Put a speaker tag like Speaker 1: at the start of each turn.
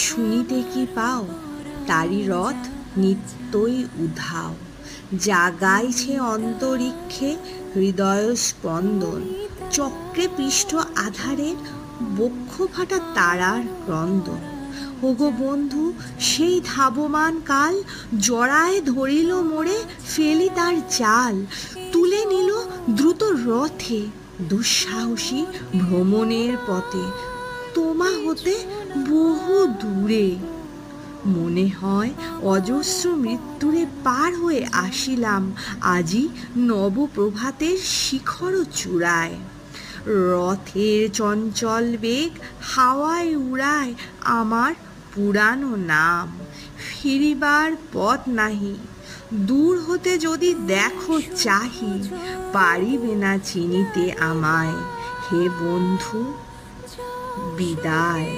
Speaker 1: শুনিতে কি পাও তারি রথ নিত্যই উধাও, জাগাইছে অন্তরিক্ষে হৃদয় স্পন্দন, চক্রে পৃষ্ঠ আধারের বক্ষ ফাটা তারার ক্রন্দন। ওগো বন্ধু, সেই ধাবমান কাল জড়ায় ধরিল মোরে, ফেলি তার চাল, তুলে নিল দ্রুত রথে দুঃসাহসী ভ্রমণের পথে, তোমা হতে বহু দূরে। মনে হয় অজস্র মৃত্যুরে পার হয়ে আসিলাম আজি নবপ্রভাতের শিখর চূড়ায়। রথের চঞ্চল বেগ হাওয়ায় উড়ায় আমার পুরানো নাম, ফিরিবার পথ নাহি, দূর হতে যদি দেখো চাহি, পারিবে না চিনিতে আমায়, হে বন্ধু বিদায়।